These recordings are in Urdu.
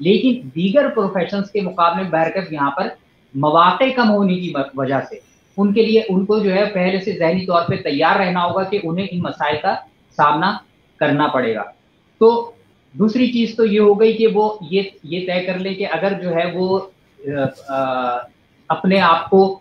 لیکن دیگر پروفیشنز کے مقابلے میں بہرکیف یہاں پر مواقع کم ہونے کی وجہ سے ان کے لیے ان کو جو ہے پہلے سے ذہنی طور پہ تیار رہنا ہوگا کہ انہیں ان مسائل کا سامنا کرنا پڑے گا. تو دوسری چیز تو یہ ہو گئی کہ وہ یہ طے کر لیں کہ اگر جو ہے وہ اپنے آپ کو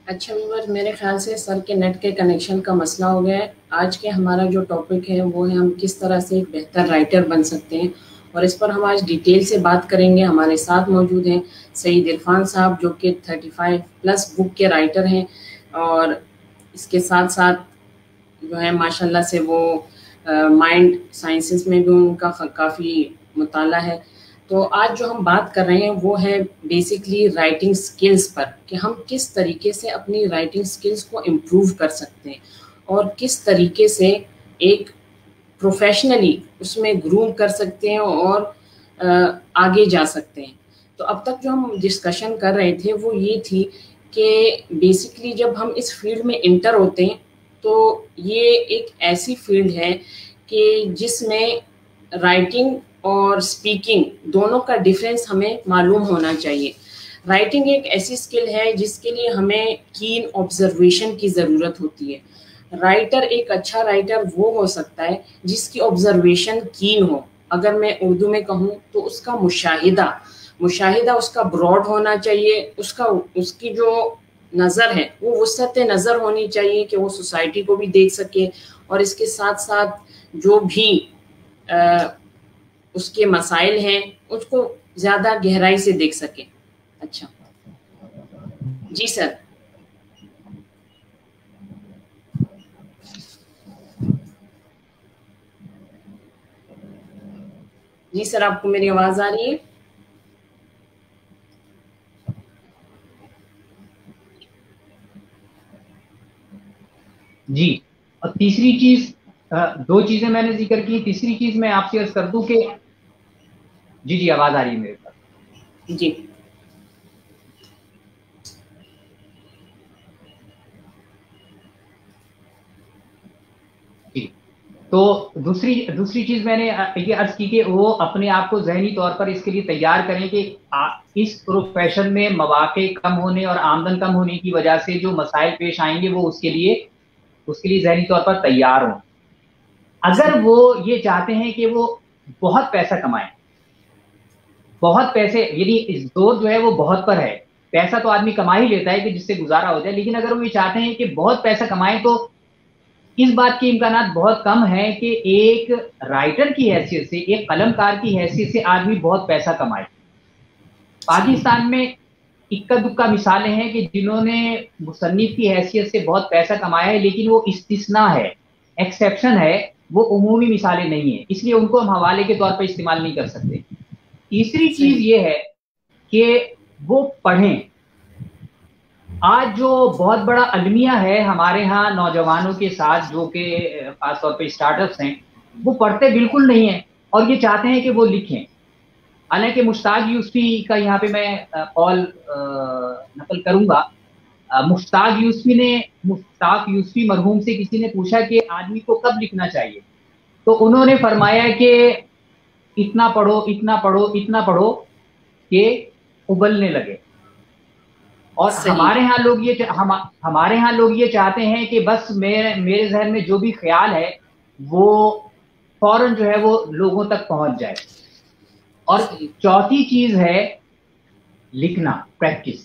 اچھا ویور، میرے خیال سے سر کے نیٹ کے کنیکشن کا مسئلہ ہو گیا ہے. آج کے ہمارا جو ٹاپک ہے وہ ہے ہم کس طرح سے ایک بہتر رائٹر بن سکتے ہیں، اور اس پر ہم آج ڈیٹیل سے بات کریں گے. ہمارے ساتھ موجود ہیں سعید عرفان صاحب، جو کہ 35+ بک کے رائٹر ہیں، اور اس کے ساتھ ساتھ جو ہے ماشاءاللہ سے وہ مائنڈ سائنسز میں بھی ان کا کافی مطالعہ ہے. تو آج جو ہم بات کر رہے ہیں وہ ہے بیسکلی رائٹنگ سکلز پر، کہ ہم کس طریقے سے اپنی رائٹنگ سکلز کو امپروو کر سکتے ہیں اور کس طریقے سے ایک پروفیشنلی اس میں گروم کر سکتے ہیں اور آگے جا سکتے ہیں. تو اب تک جو ہم ڈسکشن کر رہے تھے وہ یہ تھی کہ بیسکلی جب ہم اس فیلڈ میں انٹر ہوتے ہیں تو یہ ایک ایسی فیلڈ ہے کہ جس میں رائٹنگ اور اسپیکنگ دونوں کا ڈفرینس ہمیں معلوم ہونا چاہیے. رائٹنگ ایک ایسی اسکل ہے جس کے لیے ہمیں کین آبزرویشن کی ضرورت ہوتی ہے. رائٹر ایک اچھا رائٹر وہ ہو سکتا ہے جس کی آبزرویشن کین ہو. اگر میں اردو میں کہوں تو اس کا مشاہدہ اس کا براڈ ہونا چاہیے. اس کی جو نظر ہے وہ وسعت نظر ہونی چاہیے کہ وہ سوسائٹی کو بھی دیکھ سکے، اور اس کے ساتھ ساتھ جو بھی اس کے مسائل ہیں اس کو زیادہ گہرائی سے دیکھ سکے. اچھا جی سر. جی سر، آپ کو میری آواز آ رہی ہے؟ جی. اور تیسری چیز، دو چیزیں میں نے ذکر کی. تیسری چیز میں آپ سے عرض کر دوں کہ جی آواز آ رہی ہے میرے پاس؟ جی جی. تو دوسری چیز میں نے یہ عرض کی کہ وہ اپنے آپ کو ذہنی طور پر اس کے لیے تیار کریں کہ اس پروفیشن میں مواقع کم ہونے اور آمدن کم ہونے کی وجہ سے جو مسائل پیش آئیں گے وہ اس کے لیے ذہنی طور پر تیار ہوں. اگر وہ یہ چاہتے ہیں کہ وہ بہت پیسہ کمائیں، بہت پیسے، یعنی زور جو ہے وہ بہت پر ہے، پیسہ تو آدمی کما ہی لیتا ہے کہ جس سے گزارا ہو جائے، لیکن اگر وہ یہ چاہتے ہیں کہ بہت پیسہ کمائیں تو اس بات کے امکانات بہت کم ہیں کہ ایک رائٹر کی حیثیت سے، ایک قلم کار کی حیثیت سے آدمی بہت پیسہ کمائے. پاکستان میں اکا دکا مثالیں ہیں کہ جنہوں نے مصنف کی حیثیت سے بہت پیسہ کمایا ہے، لیکن وہ استثناء ہے، ایکسیپشن ہے، وہ عمومی مثالیں نہیں ہیں، اس لیے ان کو ہم حوالے کے طور پر استعمال نہیں کر سکتے. تیسری چیز یہ ہے کہ وہ پڑھیں. آج جو بہت بڑا المیہ ہے ہمارے ہاں نوجوانوں کے ساتھ، جو کہ خاص طور پہ اسٹارٹ اپس ہیں، وہ پڑھتے بالکل نہیں ہیں اور یہ چاہتے ہیں کہ وہ لکھیں. حالانکہ مشتاق یوسفی کا یہاں پہ میں قول نقل کروں گا. مشتاق یوسفی مرحوم سے کسی نے پوچھا کہ آدمی کو کب لکھنا چاہیے، تو انہوں نے فرمایا کہ اتنا پڑھو اتنا پڑھو اتنا پڑھو کہ ابلنے لگے. اور ہمارے ہاں لوگ یہ چاہتے ہیں کہ بس میرے ذہن میں جو بھی خیال ہے وہ فوراً جو ہے وہ لوگوں تک پہنچ جائے. اور چوتھی چیز ہے لکھنا، پریکٹس.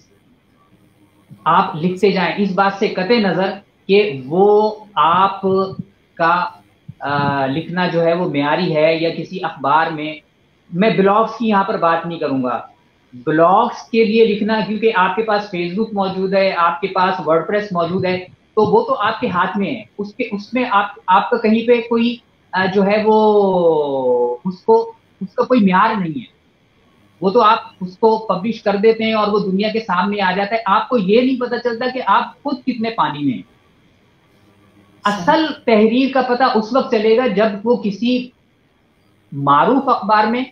آپ لکھتے جائیں، اس بات سے قطع نظر کہ وہ آپ کا لکھنا جو ہے وہ معیاری ہے یا کسی اخبار میں بلاگز کی یہاں پر بات نہیں کروں گا. بلاگز کے لیے لکھنا، کیونکہ آپ کے پاس فیس بک موجود ہے، آپ کے پاس ورڈ پریس موجود ہے، تو وہ تو آپ کے ہاتھ میں ہے. اس میں آپ کا کہیں پہ کوئی جو ہے وہ اس کا کوئی معیار نہیں ہے. وہ تو آپ اس کو پبلش کر دیتے ہیں اور وہ دنیا کے سامنے آ جاتا ہے, آپ کو یہ نہیں پتا چلتا کہ آپ خود کتنے پانی میں ہیں. اصل تحریر کا پتہ اس وقت چلے گا جب وہ کسی معروف اخبار میں,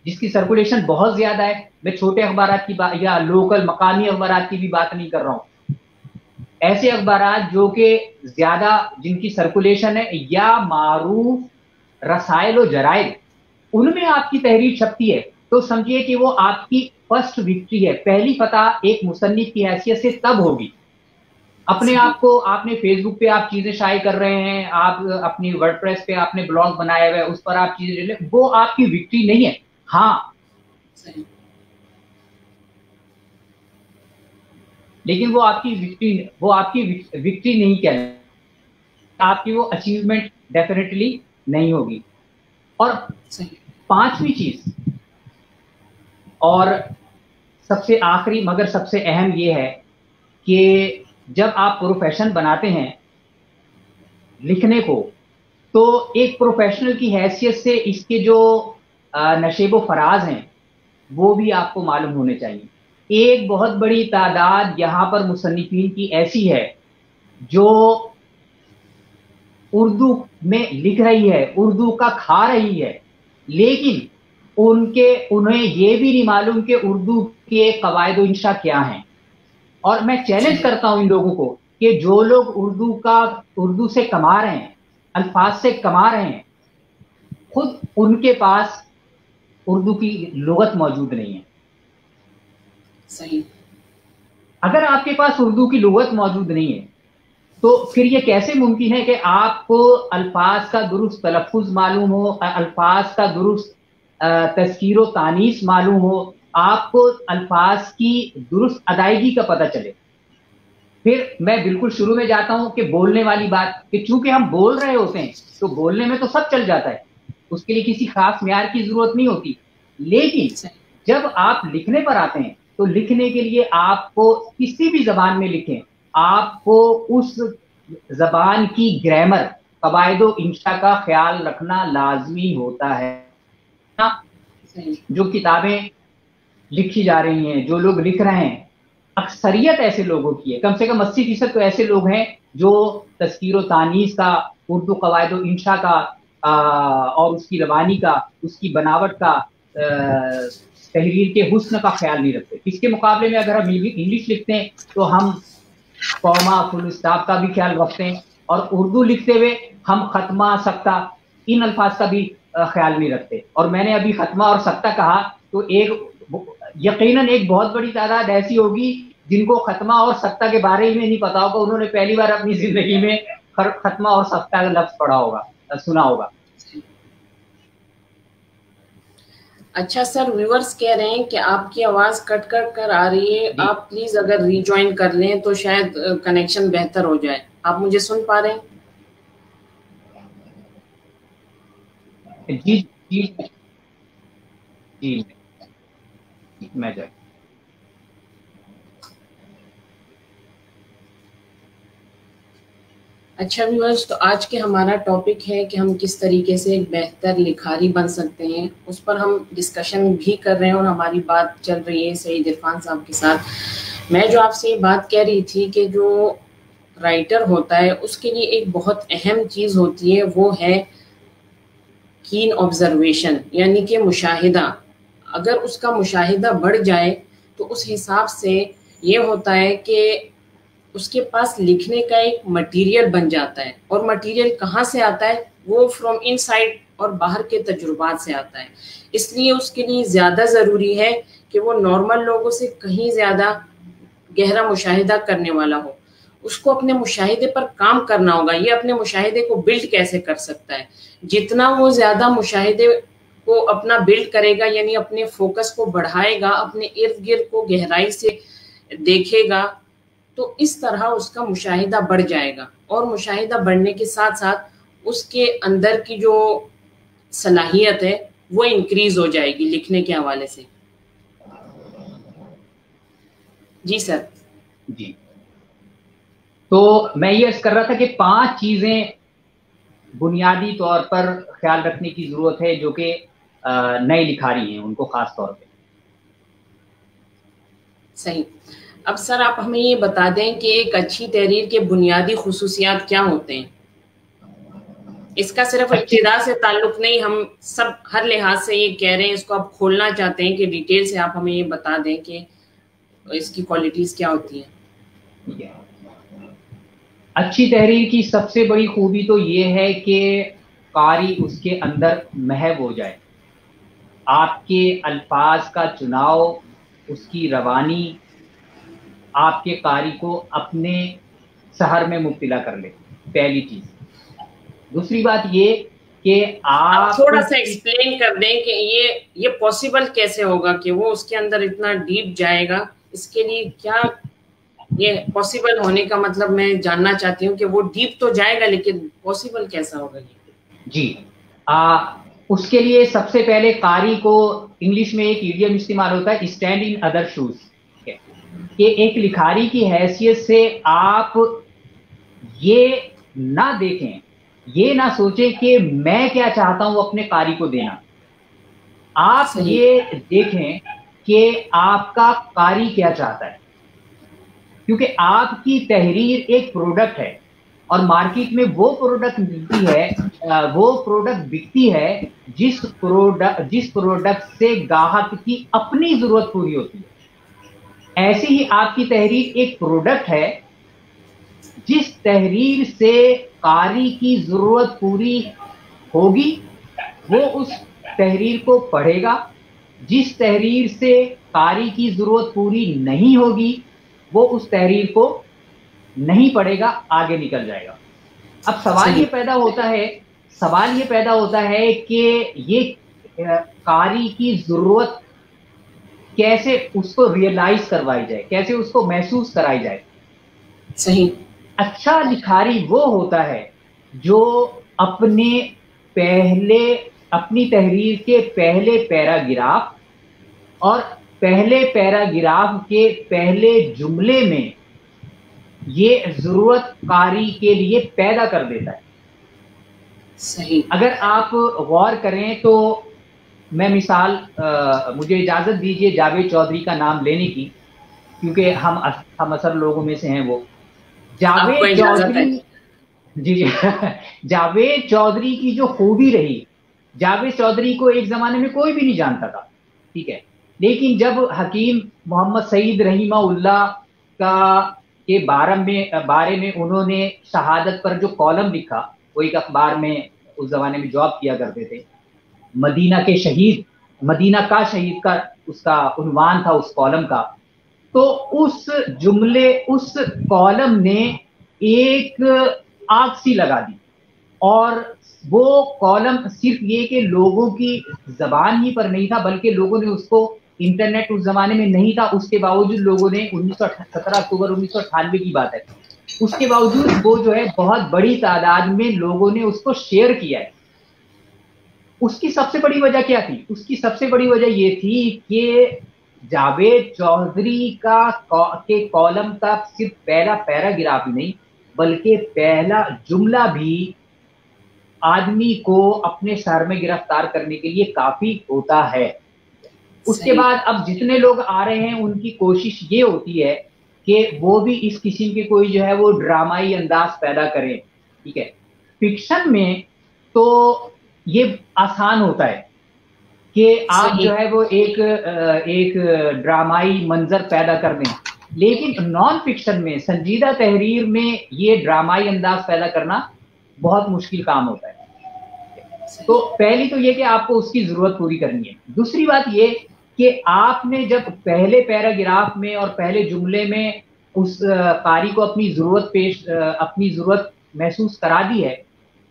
جس کی سرکولیشن بہت زیادہ ہے, میں چھوٹے اخبارات کی بات یا لوکل مقامی اخبارات کی بھی بات نہیں کر رہا ہوں, ایسے اخبارات جو کہ زیادہ جن کی سرکولیشن ہے, یا معروف رسائل و جرائد, ان میں آپ کی تحریر چھپتی ہے, تو سمجھیے کہ وہ آپ کی فرسٹ وکٹری ہے. پہلی فتح ایک مصنف کی حیثیت سے تب ہوگی. اپنے آپ کو آپ نے فیس بک پہ آپ چیزیں شائع کر رہے ہیں, آپ اپنی ورڈ پریس پہ آپ نے بلاگ بنایا ہوا ہے, اس پر آپ چیزیں لے, وہ آپ کی وکٹری نہیں ہے. ہاں لیکن وہ آپ کی وکٹری نہیں کہہ, آپ کی وہ اچیومنٹ ڈیفینیٹلی نہیں ہوگی. اور پانچویں چیز اور سب سے آخری مگر سب سے اہم یہ ہے کہ جب آپ پروفیشن بناتے ہیں لکھنے کو, تو ایک پروفیشنل کی حیثیت سے اس کے جو نشیب و فراز ہیں وہ بھی آپ کو معلوم ہونے چاہیے. ایک بہت بڑی تعداد یہاں پر مصنفین کی ایسی ہے جو اردو میں لکھ رہی ہے, اردو کا کھا رہی ہے, لیکن انہیں یہ بھی نہیں معلوم کہ اردو کے قواعد و انشاء کیا ہیں. اور میں چیلنج کرتا ہوں ان لوگوں کو کہ جو لوگ اردو سے کما رہے ہیں, الفاظ سے کما رہے ہیں, خود ان کے پاس اردو کی لغت موجود نہیں ہے. صحیح. اگر آپ کے پاس اردو کی لغت موجود نہیں ہے تو پھر یہ کیسے ممکن ہے کہ آپ کو الفاظ کا درست تلفظ معلوم ہو, الفاظ کا درست تذکیر و تانیث معلوم ہو, آپ کو الفاظ کی درست ادائیگی کا پتہ چلے. پھر میں بالکل شروع میں جاتا ہوں کہ بولنے والی بات, کہ چونکہ ہم بول رہے ہوتے ہیں تو بولنے میں تو سب چل جاتا ہے, اس کے لیے کسی خاص معیار کی ضرورت نہیں ہوتی. لیکن جب آپ لکھنے پر آتے ہیں تو لکھنے کے لیے آپ کو کسی بھی زبان میں لکھیں, آپ کو اس زبان کی گرامر, قواعد و انشاء کا خیال رکھنا لازمی ہوتا ہے. جو کتابیں لکھی جا رہی ہیں, جو لوگ لکھ رہے ہیں, اکثریت ایسے لوگوں کی ہے, کم سے کم 80% تو ایسے لوگ ہیں جو تذکیر و تانیث کا, اردو قواعد و انشاء کا اور اس کی روانی کا, اس کی بناوٹ کا, تحریر کے حسن کا خیال نہیں رکھتے. اس کے مقابلے میں اگر ہم انگلش لکھتے ہیں تو ہم کوما, فل اسٹاپ کا بھی خیال رکھتے ہیں, اور اردو لکھتے ہوئے ہم ختمہ, سکتہ, ان الفاظ کا بھی خیال نہیں رکھتے. اور میں نے ابھی ختمہ اور سکتہ کہا تو یقیناً ایک بہت بڑی تعداد ایسی ہوگی جن کو ختمہ اور سکتہ کے بارے میں نہیں پتا ہوگا, انہوں نے پہلی بار اپنی زندگی میں ختمہ اور سکتہ کا لفظ پڑھا ہوگا, سنا ہوگا. اچھا سر, ویورز کہہ رہے ہیں کہ آپ کی آواز کٹ کٹ کر آ رہی ہے, آپ پلیز اگر ری جوائن کر لیں تو شاید کنیکشن بہتر ہو جائے. آپ مجھے سن پا رہے ہیں؟ جی جی جی میں جائے. اچھا ویورز, تو آج کے ہمارا ٹاپک ہے کہ ہم کس طریقے سے ایک بہتر لکھاری بن سکتے ہیں, اس پر ہم ڈسکشن بھی کر رہے ہیں اور ہماری بات چل رہی ہے سعید عرفان صاحب کے ساتھ. میں جو آپ سے یہ بات کہہ رہی تھی کہ جو رائٹر ہوتا ہے اس کے لیے ایک بہت اہم چیز ہوتی ہے, وہ ہے کین آبزرویشن, یعنی کہ مشاہدہ. اگر اس کا مشاہدہ بڑھ جائے تو اس حساب سے یہ ہوتا ہے کہ اس کے پاس لکھنے کا ایک مٹیریل بن جاتا ہے. اور مٹیریل کہاں سے آتا ہے؟ وہ فرام ان سائڈ اور باہر کے تجربات سے آتا ہے. اس لیے اس کے لیے زیادہ ضروری ہے کہ وہ نارمل لوگوں سے کہیں زیادہ گہرا مشاہدہ کرنے والا ہو. اس کو اپنے مشاہدے پر کام کرنا ہوگا. یہ اپنے مشاہدے کو بلڈ کیسے کر سکتا ہے؟ جتنا وہ زیادہ مشاہدے کو اپنا بلڈ کرے گا, یعنی اپنے فوکس کو بڑھائے گا, اپنے ارد گرد کو گہرائی سے دیکھے گا, تو اس طرح اس کا مشاہدہ بڑھ جائے گا. اور مشاہدہ بڑھنے کے ساتھ ساتھ اس کے اندر کی جو صلاحیت ہے وہ انکریز ہو جائے گی لکھنے کے حوالے سے. جی سر. جی, تو میں یہ عرض کر رہا تھا کہ 5 چیزیں بنیادی طور پر خیال رکھنے کی ضرورت ہے جو کہ نئے لکھاری ہیں ان کو خاص طور پہ. صحیح. اب سر آپ ہمیں یہ بتا دیں کہ ایک اچھی تحریر کے بنیادی خصوصیات کیا ہوتے ہیں؟ اس کا صرف ابتدا سے تعلق نہیں، ہم سب ہر لحاظ سے یہ کہہ رہے ہیں، اس کو آپ کھولنا چاہتے ہیں کہ ڈیٹیل سے آپ ہمیں یہ بتا دیں کہ اس کی کوالٹیز کیا ہوتی ہیں. اچھی تحریر کی سب سے بڑی خوبی تو یہ ہے کہ قاری اس کے اندر محو ہو جائے. آپ کے الفاظ کا چناؤ، اس کی روانی آپ کے قاری کو اپنے سحر میں مبتلا کر لے، پہلی چیز. دوسری بات یہ کہ آپ تھوڑا سا ایکسپلین کر دیں کہ یہ پاسبل کیسے ہوگا کہ وہ اس کے اندر اتنا ڈیپ جائے گا. اس کے لیے کیا یہ پاسبل ہونے کا مطلب میں جاننا چاہتی ہوں کہ وہ ڈیپ تو جائے گا لیکن پاسبل کیسا ہوگا یہ؟ جی اس کے لیے سب سے پہلے قاری کو انگلش میں ایک ایڈیم استعمال ہوتا ہے، اسٹینڈ ان ادر شوز. کہ ایک لکھاری کی حیثیت سے آپ یہ نہ دیکھیں، یہ نہ سوچیں کہ میں کیا چاہتا ہوں اپنے قاری کو دینا. آپ یہ دیکھیں کہ آپ کا قاری کیا چاہتا ہے، کیونکہ آپ کی تحریر ایک پروڈکٹ ہے اور مارکیٹ میں وہ پروڈکٹ ملتی ہے، وہ پروڈکٹ بکتی ہے جس پروڈکٹ سے گاہک کی اپنی ضرورت پوری ہوتی ہے. ایسے ہی آپ کی تحریر ایک پروڈکٹ ہے، جس تحریر سے قاری کی ضرورت پوری ہوگی وہ اس تحریر کو پڑھے گا. جس تحریر سے قاری کی ضرورت پوری نہیں ہوگی وہ اس تحریر کو نہیں پڑھے گا، آگے نکل جائے گا. اب سوال یہ پیدا ہوتا ہے کہ یہ قاری کی ضرورت کیسے اس کو ریئلائز کروائی جائے، کیسے اس کو محسوس کرائی جائے. صحیح. اچھا لکھاری وہ ہوتا ہے جو اپنی تحریر کے پہلے پیراگراف اور پہلے پیراگراف کے پہلے جملے میں یہ ضرورت قاری کے لیے پیدا کر دیتا ہے. صحیح. اگر آپ غور کریں تو میں مثال مجھے اجازت دیجیے جاوید چودھری کا نام لینے کی، کیونکہ ہم اثر لوگوں میں سے ہیں. وہ جاوید چودھری، جی جاوید چودھری کی جو خوبی رہی، جاوید چودھری کو ایک زمانے میں کوئی بھی نہیں جانتا تھا، ٹھیک ہے، لیکن جب حکیم محمد سعید رحمہ اللہ کے بارے میں انہوں نے شہادت پر جو کالم لکھا، وہ ایک اخبار میں اس زمانے میں جاب کیا کرتے تھے، مدینہ کا شہید کا اس کا عنوان تھا اس کالم کا. تو اس کالم نے ایک آگ سی لگا دی، اور وہ کالم صرف یہ کہ لوگوں کی زبان ہی پر نہیں تھا بلکہ لوگوں نے اس کو، انٹرنیٹ اس زمانے میں نہیں تھا، اس کے باوجود لوگوں نے 17 اکتوبر 1998 کی بات ہے، اس کے باوجود وہ جو ہے بہت بڑی تعداد میں لوگوں نے اس کو شیئر کیا ہے. اس کی سب سے بڑی وجہ کیا تھی؟ اس کی سب سے بڑی وجہ یہ تھی کہ جاوید چودھری کے کالم کا صرف پہلا پیراگراف ہی نہیں بلکہ پہلا جملہ بھی آدمی کو اپنے سر میں گرفتار کرنے کے لیے کافی ہوتا ہے. اس کے بعد اب جتنے لوگ آ رہے ہیں ان کی کوشش یہ ہوتی ہے کہ وہ بھی اس قسم کے کوئی جو ہے وہ ڈرامائی انداز پیدا کریں، ٹھیک ہے. فکشن میں تو یہ آسان ہوتا ہے کہ آپ جو ہے وہ ایک ڈرامائی منظر پیدا کر دیں، لیکن نان فکشن میں، سنجیدہ تحریر میں یہ ڈرامائی انداز پیدا کرنا بہت مشکل کام ہوتا ہے. تو پہلی تو یہ کہ آپ کو اس کی ضرورت پوری کرنی ہے. دوسری بات یہ کہ آپ نے جب پہلے پیراگراف میں اور پہلے جملے میں اس قاری کو اپنی ضرورت محسوس کرا دی ہے،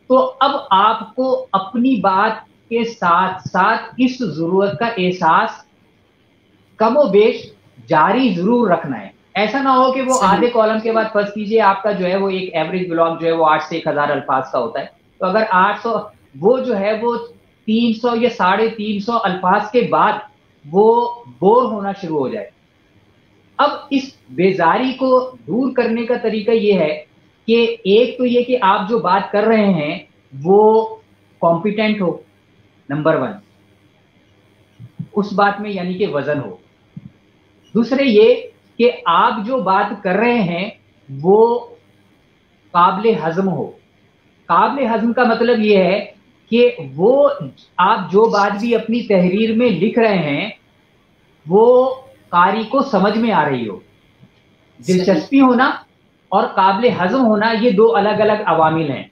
تو اب آپ کو اپنی بات کے ساتھ ساتھ اس ضرورت کا احساس کم و بیش جاری ضرور رکھنا ہے. ایسا نہ ہو کہ وہ آدھے کالم کے بعد فرض کیجئے آپ کا جو ہے وہ ایک ایوریج بلاگ جو ہے وہ 800 سے 1000 الفاظ کا ہوتا ہے، تو اگر 800 وہ جو ہے وہ 300 یا 350 الفاظ کے بعد وہ بور ہونا شروع ہو جائے. اب اس بیزاری کو دور کرنے کا طریقہ یہ ہے کہ ایک تو یہ کہ آپ جو بات کر رہے ہیں وہ کمپیٹنٹ ہو نمبر 1 اس بات میں، یعنی کہ وزن ہو. دوسرے یہ کہ آپ جو بات کر رہے ہیں وہ قابل ہضم ہو. قابل ہضم کا مطلب یہ ہے کہ وہ آپ جو بات بھی اپنی تحریر میں لکھ رہے ہیں وہ قاری کو سمجھ میں آ رہی ہو. دلچسپی ہونا اور قابل ہضم ہونا یہ 2 الگ الگ عوامل ہیں.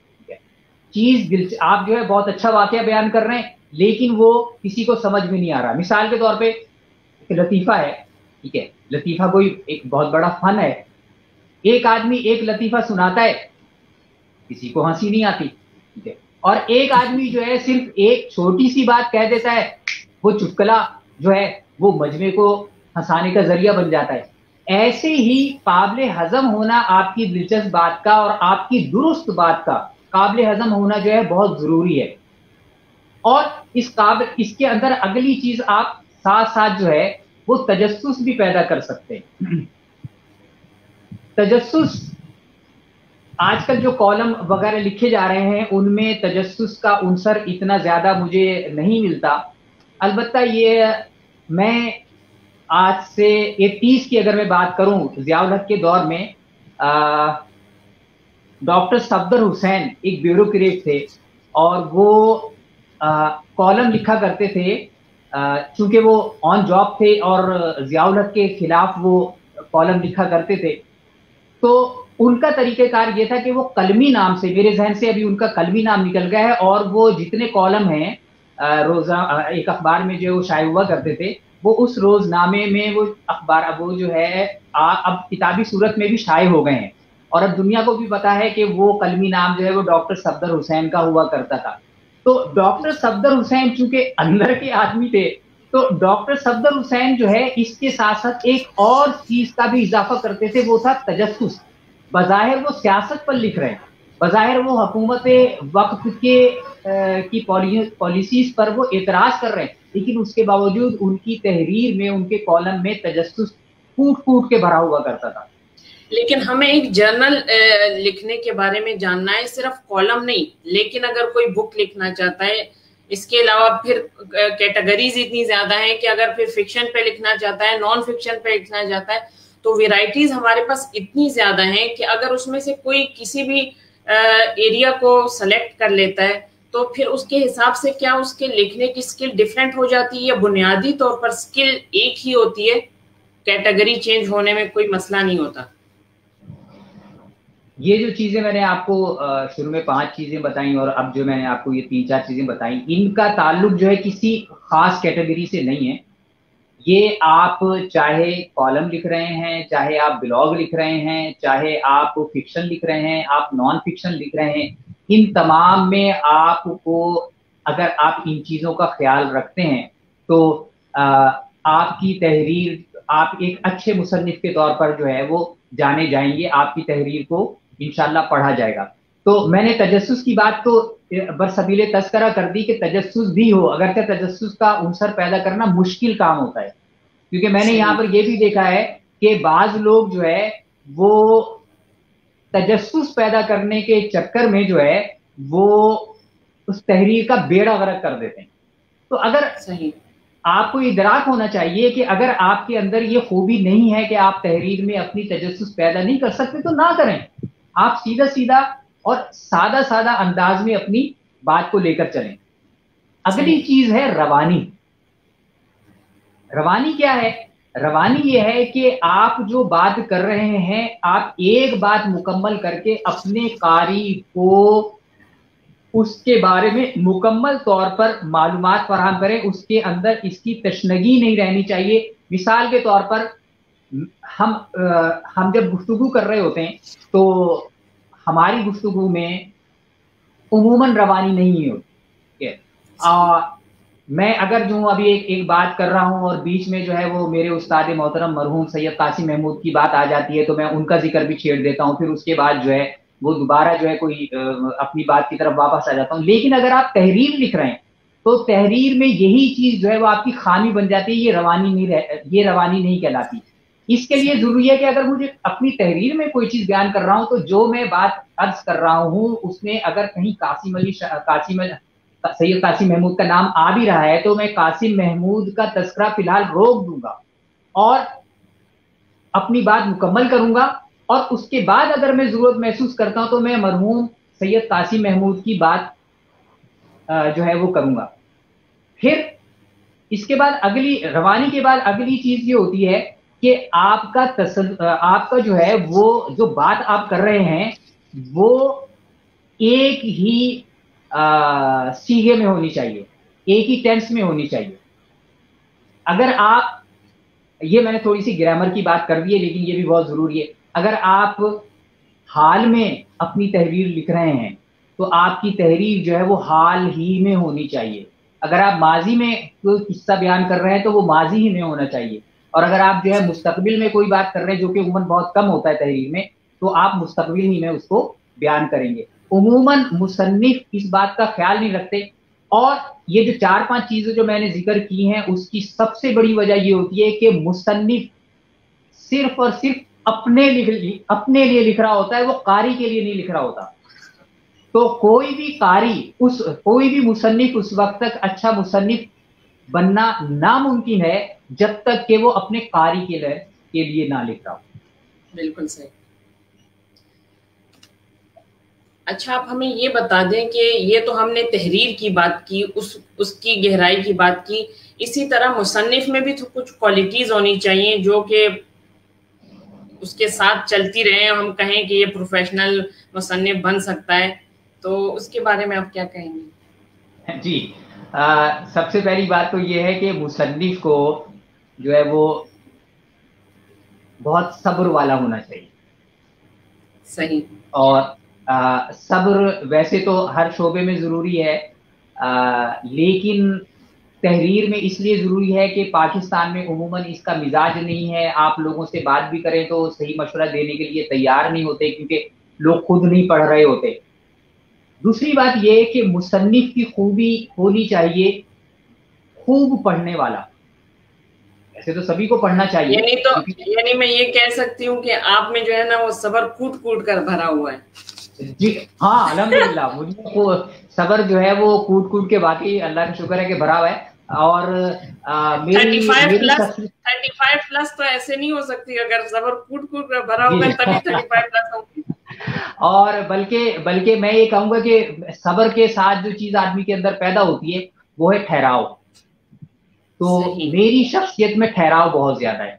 چیز آپ جو ہے بہت اچھا واقعہ بیان کر رہے ہیں لیکن وہ کسی کو سمجھ میں نہیں آ رہا. مثال کے طور پہ ایک لطیفہ ہے، ٹھیک ہے، لطیفہ کوئی ایک بہت بڑا فن ہے. ایک آدمی ایک لطیفہ سناتا ہے، کسی کو ہنسی نہیں آتی، ٹھیک ہے، اور ایک آدمی جو ہے صرف ایک چھوٹی سی بات کہہ دیتا ہے، وہ چٹکلا جو ہے وہ مجمع کو ہنسانے کا ذریعہ بن جاتا ہے. ایسے ہی قابل ہضم ہونا آپ کی دلچسپ بات کا اور آپ کی درست بات کا قابل ہضم ہونا جو ہے بہت ضروری ہے. اور اس کے اندر اگلی چیز آپ ساتھ ساتھ جو ہے وہ تجسس بھی پیدا کر سکتے ہیں. تجسس آج کل جو کالم وغیرہ لکھے جا رہے ہیں ان میں تجسس کا عنصر اتنا زیادہ مجھے نہیں ملتا. البتہ یہ میں آج سے 30 کی اگر میں بات کروں، ضیاء الحق کے دور میں ڈاکٹر صفدر حسین ایک بیوروکریٹ تھے اور وہ کالم لکھا کرتے تھے. چونکہ وہ آن جاب تھے اور ضیاء الحق کے خلاف وہ کالم لکھا کرتے تھے، تو ان کا طریقہ کار یہ تھا کہ وہ قلمی نام سے، میرے ذہن سے ابھی ان کا قلمی نام نکل گیا ہے، اور وہ جتنے کالم ہیں روزہ ایک اخبار میں جو شائع ہوا کرتے تھے وہ اس روز نامے میں وہ اخبار وہ جو ہے اب کتابی صورت میں بھی شائع ہو گئے ہیں، اور اب دنیا کو بھی پتا ہے کہ وہ قلمی نام جو ہے وہ ڈاکٹر صفدر حسین کا ہوا کرتا تھا. تو ڈاکٹر صفدر حسین چونکہ اندر کے آدمی تھے، تو ڈاکٹر صفدر حسین جو ہے اس کے ساتھ ساتھ ایک اور چیز کا بھی اضافہ کرتے تھے، وہ تھا تجسس. بظاہر وہ سیاست پر لکھ رہے ہیں، بظاہر وہ حکومت وقت کی پالیسیز پر وہ اعتراض کر رہے ہیں، لیکن اس کے باوجود ان کی تحریر میں، ان کے کالم میں تجسس پھوٹ پھوٹ کے بھرا ہوا کرتا تھا. لیکن ہمیں ایک جرنل لکھنے کے بارے میں جاننا ہے، صرف کالم نہیں. لیکن اگر کوئی بک لکھنا چاہتا ہے، اس کے علاوہ پھر کیٹیگریز اتنی زیادہ ہیں کہ اگر پھر فکشن پہ لکھنا چاہتا ہے، نان فکشن پہ لکھنا چاہتا ہے، تو ویرائٹیز ہمارے پاس اتنی زیادہ ہیں کہ اگر اس میں سے کوئی کسی بھی ایریا کو سلیکٹ کر لیتا ہے تو پھر اس کے حساب سے کیا اس کے لکھنے کی سکل ڈیفرنٹ ہو جاتی ہے یا بنیادی طور پر سکل ایک ہی ہوتی ہے، کیٹیگری چینج ہونے میں کوئی مسئلہ نہیں ہوتا؟ یہ جو چیزیں میں نے آپ کو شروع میں 5 چیزیں بتائیں اور اب جو میں نے آپ کو یہ 3-4 چیزیں بتائیں، ان کا تعلق جو ہے کسی خاص کیٹیگری سے نہیں ہے. یہ آپ چاہے کالم لکھ رہے ہیں، چاہے آپ بلاگ لکھ رہے ہیں، چاہے آپ فکشن لکھ رہے ہیں، آپ نان فکشن لکھ رہے ہیں، ان تمام میں آپ کو اگر آپ ان چیزوں کا خیال رکھتے ہیں تو آپ کی تحریر، آپ ایک اچھے مصنف کے طور پر جو ہے وہ جانے جائیں گے، آپ کی تحریر کو انشاءاللہ پڑھا جائے گا. تو میں نے تجسس کی بات تو برسبیل تذکرہ کر دی کہ تجسس بھی ہو، اگرچہ تجسس کا عنصر پیدا کرنا مشکل کام ہوتا ہے، کیونکہ میں نے یہاں پر یہ بھی دیکھا ہے کہ بعض لوگ جو ہے وہ تجسس پیدا کرنے کے چکر میں جو ہے وہ اس تحریر کا بیڑا غرق کر دیتے ہیں. تو اگر آپ کو ادراک ہونا چاہیے کہ اگر آپ کے اندر یہ خوبی نہیں ہے کہ آپ تحریر میں اپنی تجسس پیدا نہیں کر سکتے تو نہ کریں. آپ سیدھا سیدھا اور سادہ سادہ انداز میں اپنی بات کو لے کر چلیں. اگلی چیز ہے روانی. روانی کیا ہے؟ روانی یہ ہے کہ آپ جو بات کر رہے ہیں آپ ایک بات مکمل کر کے اپنے قاری کو اس کے بارے میں مکمل طور پر معلومات فراہم کریں، اس کے اندر اس کی تشنگی نہیں رہنی چاہیے. مثال کے طور پر ہم جب گفتگو کر رہے ہوتے ہیں تو ہماری گفتگو میں عموماً روانی نہیں ہوتی. میں اگر جو ابھی ایک بات کر رہا ہوں اور بیچ میں جو ہے وہ میرے استاد محترم مرحوم سید قاسم محمود کی بات آ جاتی ہے تو میں ان کا ذکر بھی چھیڑ دیتا ہوں، پھر اس کے بعد جو ہے وہ دوبارہ جو ہے کوئی اپنی بات کی طرف واپس آ جاتا ہوں. لیکن اگر آپ تحریر لکھ رہے ہیں تو تحریر میں یہی چیز جو ہے وہ آپ کی خامی بن جاتی ہے، یہ روانی نہیں کہلاتی. اس کے لیے ضروری ہے کہ اگر مجھے اپنی تحریر میں کوئی چیز بیان کر رہا ہوں تو جو میں بات عرض کر رہا ہوں اس میں اگر کہیں سید قاسم محمود کا نام آ بھی رہا ہے تو میں قاسم محمود کا تذکرہ فی الحال روک دوں گا اور اپنی بات مکمل کروں گا، اور اس کے بعد اگر میں ضرورت محسوس کرتا ہوں تو میں مرحوم سید قاسم محمود کی بات جو ہے وہ کروں گا۔ پھر اس کے بعد اگلی روانی کے بعد اگلی چیز یہ ہوتی ہے کہ آپ کا جو ہے وہ جو بات آپ کر رہے ہیں وہ ایک ہی سیغے میں ہونی چاہیے، ایک ہی ٹینس میں ہونی چاہیے۔ اگر آپ، یہ میں نے تھوڑی سی گرامر کی بات کر دی ہے لیکن یہ بھی بہت ضروری ہے، اگر آپ حال میں اپنی تحریر لکھ رہے ہیں تو آپ کی تحریر جو ہے وہ حال ہی میں ہونی چاہیے۔ اگر آپ ماضی میں کوئی قصہ بیان کر رہے ہیں تو وہ ماضی ہی میں ہونا چاہیے، اور اگر آپ جو ہے مستقبل میں کوئی بات کر رہے ہیں جو کہ عموماً بہت کم ہوتا ہے تحریر میں، تو آپ مستقبل ہی میں اس کو بیان کریں گے۔ عموماً مصنف اس بات کا خیال نہیں رکھتے، اور یہ جو 4-5 چیزیں جو میں نے ذکر کی ہیں اس کی سب سے بڑی وجہ یہ ہوتی ہے کہ مصنف صرف اور صرف اپنے لیے لکھ رہا ہوتا ہے، وہ قاری کے لیے نہیں لکھ رہا ہوتا۔ تو کوئی بھی قاری، کوئی بھی مصنف اس وقت تک اچھا مصنف بننا ناممکن ہے جب تک کہ وہ اپنے قاری کے لیے نہ لکھ رہا ہو۔ بالکل صحیح۔ اچھا، آپ ہمیں یہ بتا دیں کہ یہ تو ہم نے تحریر کی بات کی، اس کی گہرائی کی بات کی، اسی طرح مصنف میں بھی تو کچھ کوالٹیز ہونی چاہیے جو کہ اس کے ساتھ چلتی رہیں، ہم کہیں کہ یہ پروفیشنل مصنف بن سکتا ہے، تو اس کے بارے میں آپ کیا کہیں گے؟ جی، سب سے پہلی بات تو یہ ہے کہ مصنف کو جو ہے وہ بہت صبر والا ہونا چاہیے۔ صحیح۔ اور صبر ویسے تو ہر شعبے میں ضروری ہے، لیکن تحریر میں اس لیے ضروری ہے کہ پاکستان میں عموماً اس کا مزاج نہیں ہے، آپ لوگوں سے بات بھی کریں تو صحیح مشورہ دینے کے لیے تیار نہیں ہوتے کیونکہ لوگ خود نہیں پڑھ رہے ہوتے۔ دوسری بات یہ کہ مصنف کی خوبی ہونی چاہیے خوب پڑھنے والا۔ ایسے تو سبھی کو پڑھنا چاہیے، یعنی میں یہ کہہ سکتی ہوں کہ آپ میں جو ہے نا وہ صبر کوٹ کوٹ کر بھرا ہوا ہے۔ جی ہاں، الحمدللہ مجھے صبر جو ہے وہ کوٹ کوٹ کے باقی اللہ کا شکر ہے کہ بھرا ہوا ہے۔ اور 35 پلس تو ایسے نہیں ہو سکتی، اگر صبر کوٹ کوٹ کر بھرا ہوگا تبھی 35 پلس ہوگی۔ اور بلکہ میں یہ کہوں گا کہ صبر کے ساتھ جو چیز آدمی کے اندر پیدا ہوتی ہے وہ ہے ٹھہراؤ۔ تو میری شخصیت میں ٹھہراؤ بہت زیادہ ہے۔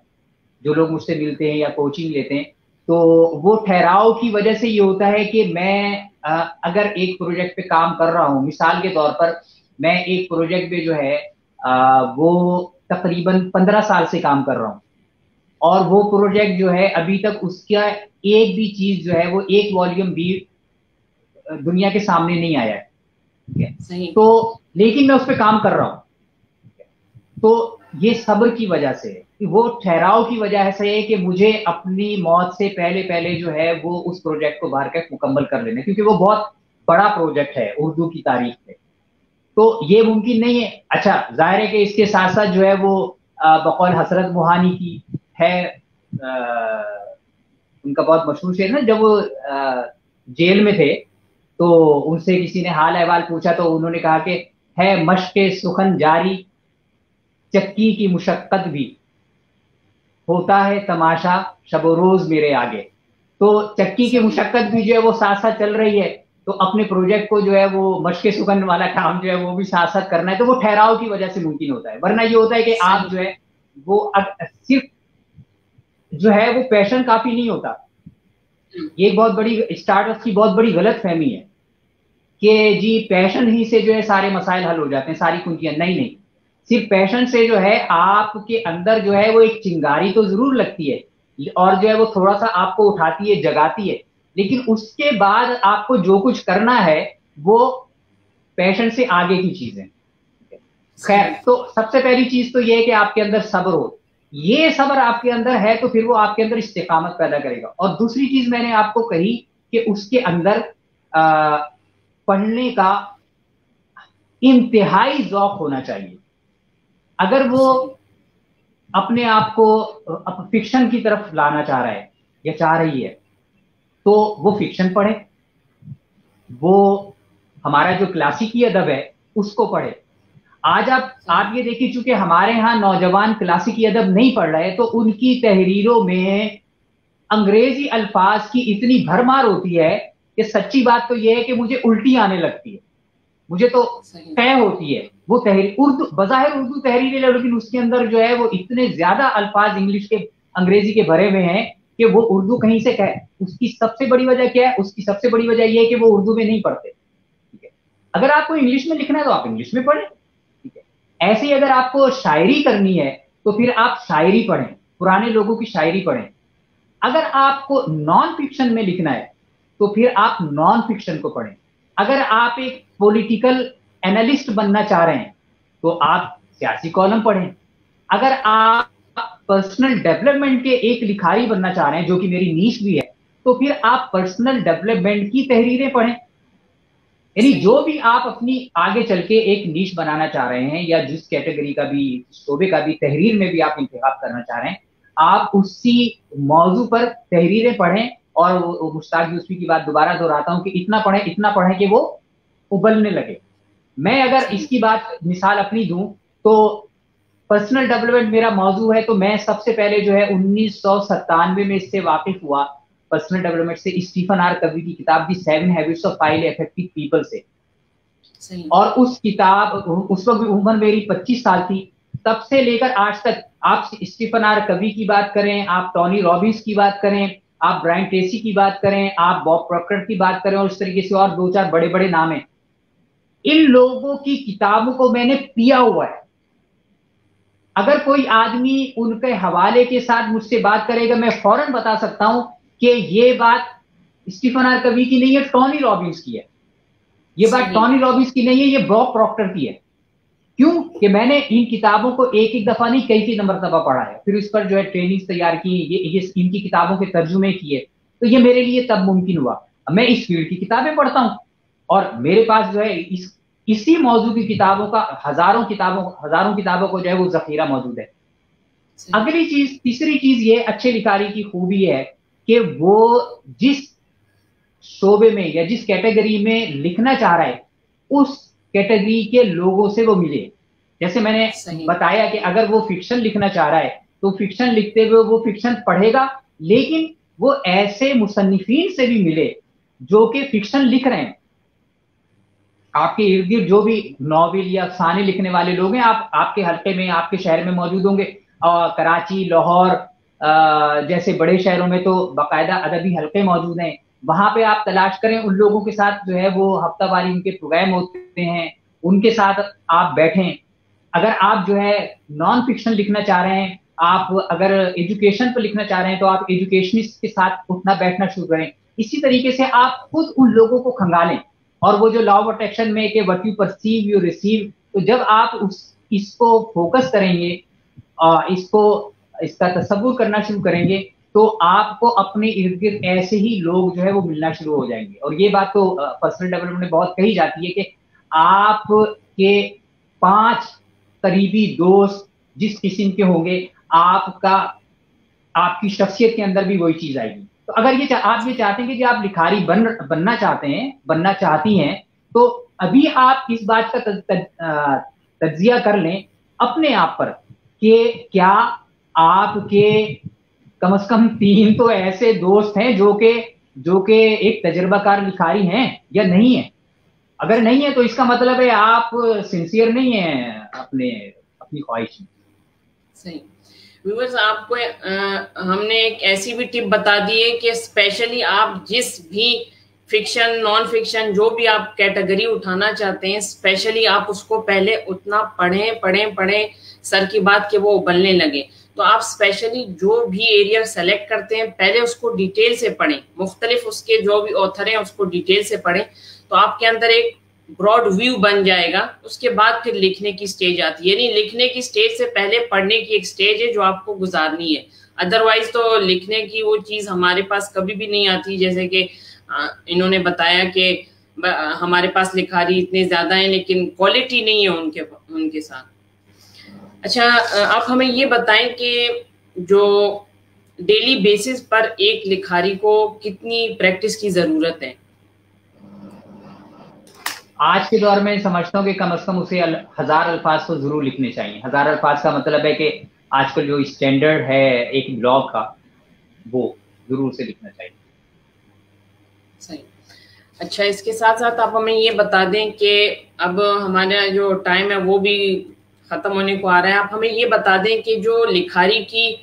جو لوگ مجھ سے ملتے ہیں یا کوچنگ لیتے ہیں تو وہ ٹھہراؤ کی وجہ سے یہ ہوتا ہے کہ میں اگر ایک پروجیکٹ پہ کام کر رہا ہوں، مثال کے طور پر میں ایک پروجیکٹ پہ جو ہے وہ تقریباً 15 سال سے کام کر رہا ہوں، اور وہ پروجیکٹ جو ہے ابھی تک اس کا ایک بھی چیز جو ہے وہ ایک والیوم بھی دنیا کے سامنے نہیں آیا ہے، تو لیکن میں اس پہ کام کر رہا ہوں۔ تو یہ صبر کی وجہ سے، وہ ٹھہراؤ کی وجہ سے ہے کہ مجھے اپنی موت سے پہلے جو ہے وہ اس پروجیکٹ کو باہر کے مکمل کر لینا، کیونکہ وہ بہت بڑا پروجیکٹ ہے اردو کی تاریخ میں، تو یہ ممکن نہیں ہے۔ اچھا، ظاہر ہے کہ اس کے ساتھ ساتھ جو ہے وہ بقول حسرت موہانی کی ہے، ان کا بہت مشہور شعر نا، جب وہ جیل میں تھے تو ان سے کسی نے حال احوال پوچھا تو انہوں نے کہا کہ ہے مشق سخن جاری، چکی کی مشقت بھی، ہوتا ہے تماشا شب و روز میرے آگے۔ تو چکی کی مشقت بھی جو ہے وہ ساتھ ساتھ چل رہی ہے، تو اپنے پروجیکٹ کو جو ہے وہ مشق سخن والا کام جو ہے وہ بھی ساتھ ساتھ کرنا ہے، تو وہ ٹھہراؤ کی وجہ سے ممکن ہوتا ہے۔ ورنہ یہ ہوتا ہے کہ آپ جو ہے وہ صرف جو ہے وہ پیشن کافی نہیں ہوتا۔ یہ بہت بڑی اسٹارٹ اپ کی بہت بڑی غلط فہمی ہے کہ جی پیشن ہی سے جو ہے سارے مسائل حل ہو جاتے ہیں، ساری کنجیاں، نہیں، صرف پیشن سے جو ہے آپ کے اندر جو ہے وہ ایک چنگاری تو ضرور لگتی ہے اور جو ہے وہ تھوڑا سا آپ کو اٹھاتی ہے، جگاتی ہے، لیکن اس کے بعد آپ کو جو کچھ کرنا ہے وہ پیشن سے آگے کی چیزیں۔ خیر، تو سب سے پہلی چیز تو یہ ہے کہ آپ کے اندر صبر ہو۔ یہ صبر آپ کے اندر ہے تو پھر وہ آپ کے اندر استقامت پیدا کرے گا۔ اور دوسری چیز میں نے آپ کو کہی کہ اس کے اندر پڑھنے کا انتہائی ذوق ہونا چاہیے۔ اگر وہ اپنے آپ کو فکشن کی طرف لانا چاہ رہا ہے یا چاہ رہی ہے تو وہ فکشن پڑھے، وہ ہمارا جو کلاسیکی ادب ہے اس کو پڑھے. آج آپ یہ دیکھیے چونکہ ہمارے ہاں نوجوان کلاسیکی ادب نہیں پڑھ رہے تو ان کی تحریروں میں انگریزی الفاظ کی اتنی بھرمار ہوتی ہے کہ سچی بات تو یہ ہے کہ مجھے الٹی آنے لگتی ہے، مجھے تو طے ہوتی ہے. وہ تحریر اردو بظاہر اردو تحریر ہے لیکن اس کے اندر جو ہے وہ اتنے زیادہ الفاظ انگلش کے انگریزی کے بھرے ہوئے ہیں کہ وہ اردو کہیں سے کہے. اس کی سب سے بڑی وجہ کیا ہے؟ اس کی سب سے بڑی وجہ یہ ہے کہ وہ اردو میں نہیں پڑھتے. ٹھیک ہے، اگر آپ کو انگلش میں لکھنا ہے تو آپ انگلش میں پڑھیں. ٹھیک ہے، ایسے ہی اگر آپ کو شاعری کرنی ہے تو پھر آپ شاعری پڑھیں، پرانے لوگوں کی شاعری پڑھیں. اگر آپ کو نان فکشن میں لکھنا ہے تو پھر آپ نان فکشن کو پڑھیں. اگر آپ ایک پولیٹیکل اینالسٹ بننا چاہ رہے ہیں تو آپ سیاسی کالم پڑھیں. اگر آپ پرسنل ڈیولپمنٹ کے ایک لکھاری بننا چاہ رہے ہیں جو کہ میری نیش بھی ہے تو پھر آپ پرسنل ڈیولپمنٹ کی تحریریں پڑھیں. یعنی جو بھی آپ اپنی آگے چل کے ایک نیش بنانا چاہ رہے ہیں یا جس کیٹیگری کا بھی شعبے کا بھی تحریر میں بھی آپ انتخاب کرنا چاہ رہے ہیں آپ اسی موضوع پر تحریریں پڑھیں. اور مشتاق یوسفی کی بات دوبارہ دہراتا ہوں کہ اتنا پڑھیں کہ وہ ابلنے لگے. میں اگر اس کی بات مثال اپنی دوں تو پرسنل ڈیولپمنٹ میرا موضوع ہے تو میں سب سے پہلے جو ہے 1997 میں اس سے واقف ہوا پرسنل ڈیولپمنٹ سے اسٹیفن آر کوی کی کتاب دی 7 habits of highly effective people سے. اور اس کتاب اس وقت بھی عمر میری 25 سال تھی. تب سے لے کر آج تک آپ اسٹیفن آر کوی کی بات کریں، آپ ٹونی رابنس کی بات کریں، آپ برائن ٹریسی کی بات کریں، آپ باب پروکٹر کی بات کریں اور اس طریقے سے اور 2-4 بڑے بڑے نام ہیں. ان لوگوں کی کتابوں کو میں نے پیا ہوا ہے. اگر کوئی آدمی ان کے حوالے کے ساتھ مجھ سے بات کرے گا میں فوراً بتا سکتا ہوں کہ یہ بات اسٹیفن آر کوی کی نہیں ہے، ٹونی رابنس کی ہے. یہ بات ٹونی رابنس کی نہیں ہے، یہ باب پروکٹر کی ہے. کیوں کہ میں نے ان کتابوں کو ایک دفعہ نہیں کئی مرتبہ پڑھا ہے، پھر اس پر جو ہے ٹریننگ تیار کی، یہ ان کی کتابوں کے ترجمے کیے. تو یہ میرے لیے تب ممکن ہوا. میں اس فیلڈ کی کتابیں پڑھتا ہوں اور میرے پاس جو ہے اسی موضوع کی کتابوں کا ہزاروں کتابوں کو جو ہے وہ ذخیرہ موجود ہے. اگلی چیز، تیسری چیز یہ اچھے لکھاری کی خوبی ہے کہ وہ جس شعبے میں یا جس کیٹیگری میں لکھنا چاہ رہا ہے اس کیٹیگری کے لوگوں سے وہ ملے. جیسے میں نے بتایا کہ اگر وہ فکشن لکھنا چاہ رہا ہے تو فکشن لکھتے ہوئے وہ فکشن پڑھے گا لیکن وہ ایسے مصنفین سے بھی ملے جو کہ فکشن لکھ رہے ہیں. آپ کے ارد گرد جو بھی ناول یا افسانے لکھنے والے لوگ ہیں آپ کے حلقے میں آپ کے شہر میں موجود ہوں گے. کراچی، لاہور جیسے بڑے شہروں میں تو باقاعدہ ادبی حلقے موجود ہیں. وہاں پہ آپ تلاش کریں، ان لوگوں کے ساتھ جو ہے وہ ہفتہ واری ان کے پروگرام ہوتے ہیں، ان کے ساتھ آپ بیٹھیں. اگر آپ جو ہے نان فکشن لکھنا چاہ رہے ہیں، آپ اگر ایجوکیشن پہ لکھنا چاہ رہے ہیں تو آپ ایجوکیشنسٹ کے ساتھ اٹھنا بیٹھنا شروع کریں. اسی طریقے سے آپ خود ان لوگوں کو کھنگالیں. اور وہ جو لا آف اٹریکشن میں کہ what you perceive you receive, تو جب آپ اس کو فوکس کریں گے، اس کا تصور کرنا شروع کریں گے تو آپ کو اپنے ارد گرد ایسے ہی لوگ جو ہے وہ ملنا شروع ہو جائیں گے. اور یہ بات تو پرسنل ڈیولپمنٹ میں بہت کہی جاتی ہے کہ آپ کے 5 قریبی دوست جس قسم کے ہوں گے آپ کی شخصیت کے اندر بھی وہی چیز آئے گی. تو اگر آپ یہ چاہتے ہیں کہ آپ لکھاری بننا چاہتی ہیں تو ابھی آپ اس بات کا تجزیہ کر لیں اپنے آپ پر کہ کیا آپ کے کم از کم 3 تو ایسے دوست ہیں جو کہ ایک تجربہ کار لکھاری ہیں یا نہیں ہے. اگر نہیں ہے تو اس کا مطلب ہے آپ سنسیئر نہیں ہیں اپنی خواہش میں. صحیح. ویورز آپ کو ہم نے ایک ایسی بھی ٹپ بتا دی ہے کہ اسپیشلی آپ جس بھی فکشن نان فکشن جو بھی آپ کیٹیگری اٹھانا چاہتے ہیں اسپیشلی آپ اس کو پہلے اتنا پڑھیں سر کی بات کہ وہ ابلنے لگے. تو آپ اسپیشلی جو بھی ایریا سلیکٹ کرتے ہیں پہلے اس کو ڈیٹیل سے پڑھیں، مختلف اس کے جو بھی آتھر ہیں اس کو ڈیٹیل سے پڑھیں تو آپ کے اندر ایک براڈ ویو بن جائے گا. اس کے بعد پھر لکھنے کی سٹیج آتی ہے، یعنی لکھنے کی سٹیج سے پہلے پڑھنے کی ایک سٹیج ہے جو آپ کو گزارنی ہے. ادروائز تو لکھنے کی وہ چیز ہمارے پاس کبھی بھی نہیں آتی. جیسے کہ انہوں نے بتایا کہ ہمارے پاس لکھاری اتنے زیادہ ہیں لیکن کوالٹی نہیں ہے ان کے ساتھ. اچھا آپ ہمیں یہ بتائیں کہ جو ڈیلی بیسس پر ایک لکھاری کو کتنی پریکٹس کی ضرورت ہے؟ آج کے دور میں سمجھتا ہوں کہ کم از کم اسے 1000 الفاظ تو ضرور لکھنے چاہیے. 1000 الفاظ کا مطلب ہے کہ آج کل جو اسٹینڈرڈ ہے ایک بلاگ کا وہ ضرور سے لکھنا چاہیے. صحیح. اچھا اس کے ساتھ ساتھ آپ ہمیں یہ بتا دیں کہ اب ہمارا جو ٹائم ہے وہ بھی ختم ہونے کو آ رہا ہے. آپ ہمیں یہ بتا دیں کہ جو لکھاری کی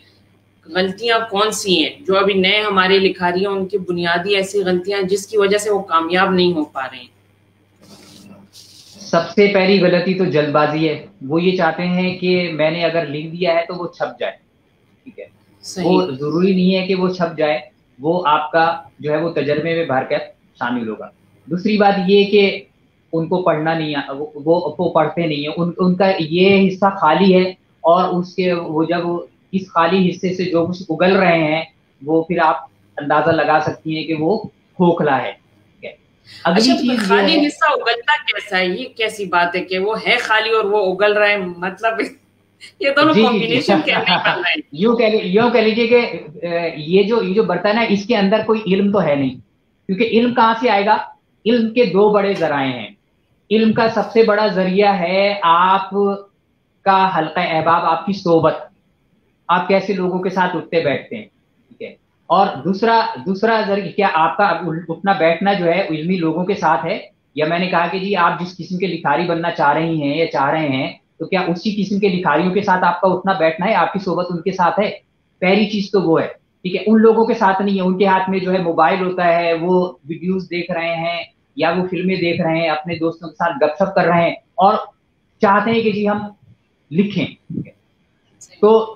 غلطیاں کون سی ہیں جو ابھی نئے ہمارے لکھاری ہیں ان کی بنیادی ایسی غلطیاں جس کی وجہ سے وہ کامیاب نہیں ہو پا رہے ہیں. سب سے پہلی غلطی تو جلد بازی ہے. وہ یہ چاہتے ہیں کہ میں نے اگر لکھ دیا ہے تو وہ چھپ جائے. ٹھیک ہے, وہ ضروری نہیں ہے کہ وہ چھپ جائے, وہ آپ کا جو ہے وہ تجربے میں بھر کر شامل ہوگا. دوسری بات یہ کہ ان کو پڑھنا نہیں, وہ پڑھتے نہیں ہیں, ان کا یہ حصہ خالی ہے, اور اس کے وہ جب اس خالی حصے سے جو کچھ اگل رہے ہیں وہ پھر آپ اندازہ لگا سکتی ہیں کہ وہ کھوکھلا ہے. اگلی چیز خالی حصہ اگلتا کیسا ہے؟ یہ کیسی بات ہے کہ وہ ہے خالی اور وہ اگل رہا ہے, مطلب یہ دونوں کمبینیشن کیسے بن رہا ہے؟ یوں کہہ لیجیے کہ یہ جو برتن ہے اس کے اندر کوئی علم تو ہے نہیں, کیونکہ علم کہاں سے آئے گا؟ علم کے دو بڑے ذرائع ہیں. علم کا سب سے بڑا ذریعہ ہے آپ کا حلقہ احباب, آپ کی صحبت, آپ کیسے لوگوں کے ساتھ اٹھتے بیٹھتے ہیں. ٹھیک ہے, اور دوسرا ذریعہ کیا آپ کا اٹھنا بیٹھنا جو ہے علمی لوگوں کے ساتھ ہے, یا میں نے کہا کہ جی آپ جس قسم کے لکھاری بننا چاہ رہی ہیں یا چاہ رہے ہیں تو کیا اسی قسم کے لکھاریوں کے ساتھ آپ کا اٹھنا بیٹھنا ہے, آپ کی صحبت ان کے ساتھ ہے؟ پہلی چیز تو وہ ہے. ٹھیک ہے, ان لوگوں کے ساتھ نہیں ہے, ان کے ہاتھ میں جو ہے موبائل ہوتا ہے, وہ ویڈیوز دیکھ رہے ہیں یا وہ فلمیں دیکھ رہے ہیں, اپنے دوستوں کے ساتھ گپ شپ کر رہے ہیں اور چاہتے ہیں کہ جی ہم لکھیں. تو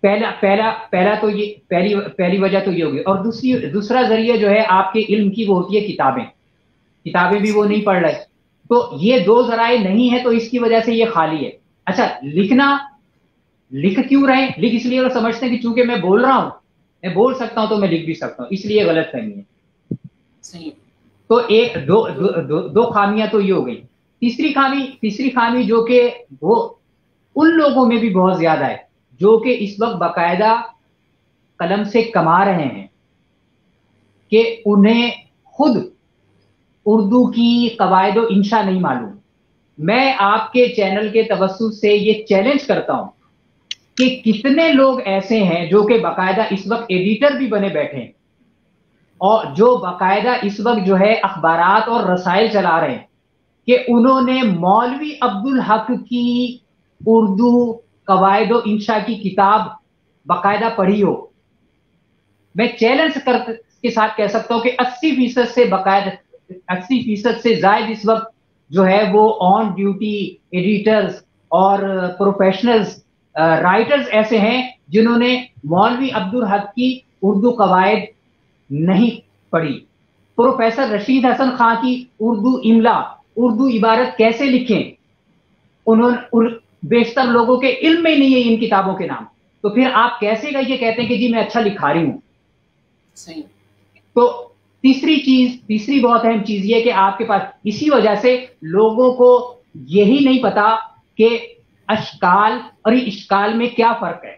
پہلا تو یہ پہلی وجہ تو یہ ہوگی. اور دوسرا ذریعہ جو ہے آپ کے علم کی وہ ہوتی ہے کتابیں بھی وہ نہیں پڑھ رہے. تو یہ دو ذرائع نہیں ہے تو اس کی وجہ سے یہ خالی ہے. اچھا لکھ کیوں رہے؟ لکھ اس لیے سمجھتے ہیں کہ چونکہ میں بول رہا ہوں, میں بول سکتا ہوں تو میں لکھ بھی سکتا ہوں, اس لیے غلط فہمی ہے. صحیح. تو ایک دو خامیاں تو یہ ہو گئی. تیسری خامی جو کہ وہ ان لوگوں میں بھی بہت زیادہ ہے جو کہ اس وقت باقاعدہ قلم سے کما رہے ہیں کہ انہیں خود اردو کی قواعد و انشا نہیں معلوم. میں آپ کے چینل کے توسط سے یہ چیلنج کرتا ہوں کہ کتنے لوگ ایسے ہیں جو کہ باقاعدہ اس وقت ایڈیٹر بھی بنے بیٹھے ہیں اور جو باقاعدہ اس وقت جو ہے اخبارات اور رسائل چلا رہے ہیں کہ انہوں نے مولوی عبدالحق کی اردو قواعد و انشا کی کتاب باقاعدہ پڑھی ہو. میں چیلنج کے ساتھ کہہ سکتا ہوں کہ 80% سے زائد اس وقت جو ہے وہ آن ڈیوٹی ایڈیٹرز اور پروفیشنلز رائٹرز ایسے ہیں جنہوں نے مولوی عبدالحق کی اردو قواعد نہیں پڑھی. پروفیسر رشید حسن خان کی اردو املا, اردو عبارت کیسے لکھیں, انہوں بیشتر لوگوں کے علم میں نہیں ہے ان کتابوں کے نام. تو پھر آپ کیسے یہ کہتے ہیں کہ جی میں اچھا لکھاری ہوں؟ صحیح. تو تیسری بہت اہم چیز یہ کہ آپ کے پاس اسی وجہ سے لوگوں کو یہی نہیں پتا کہ اشکال اور اشکال میں کیا فرق ہے,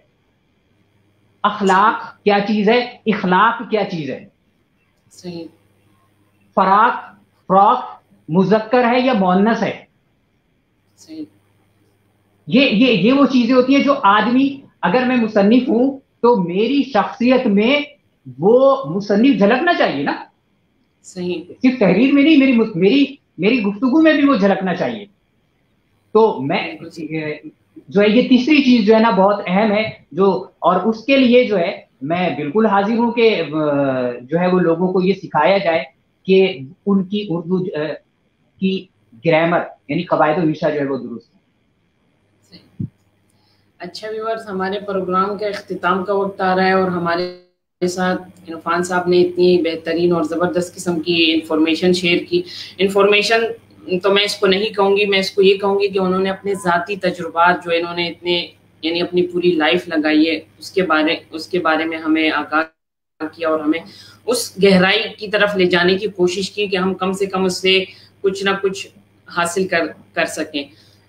اخلاق کیا چیز ہے, اخلاق کیا چیز ہے, صحیح, فراق مذکر ہے یا مؤنث ہے. صحیح. یہ وہ چیزیں ہوتی ہیں جو آدمی, اگر میں مصنف ہوں تو میری شخصیت میں وہ مصنف جھلکنا چاہیے نا. صحیح. صرف تحریر میں نہیں, میری گفتگو میں بھی وہ جھلکنا چاہیے. تو میں جو ہے یہ تیسری چیز جو ہے نا بہت اہم ہے, جو اور اس کے لیے جو ہے میں بالکل حاضر ہوں کہ جو ہے وہ لوگوں کو یہ سکھایا جائے کہ ان کی اردو کی گرامر یعنی قواعد و انشا جو ہے وہ درست ہے. اچھا ویورز, ہمارے پروگرام کا اختتام کا وقت آ رہا ہے اور ہمارے ساتھ عرفان صاحب نے اتنی بہترین اور زبردست قسم کی انفارمیشن شیئر کی. انفارمیشن تو میں اس کو نہیں کہوں گی, میں اس کو یہ کہوں گی کہ انہوں نے اپنے ذاتی تجربات جو انہوں نے اتنے یعنی اپنی پوری لائف لگائی ہے اس کے بارے میں ہمیں آگاہ کیا اور ہمیں اس گہرائی کی طرف لے جانے کی کوشش کی کہ ہم کم سے کم اس سے کچھ نہ کچھ حاصل کر سکیں.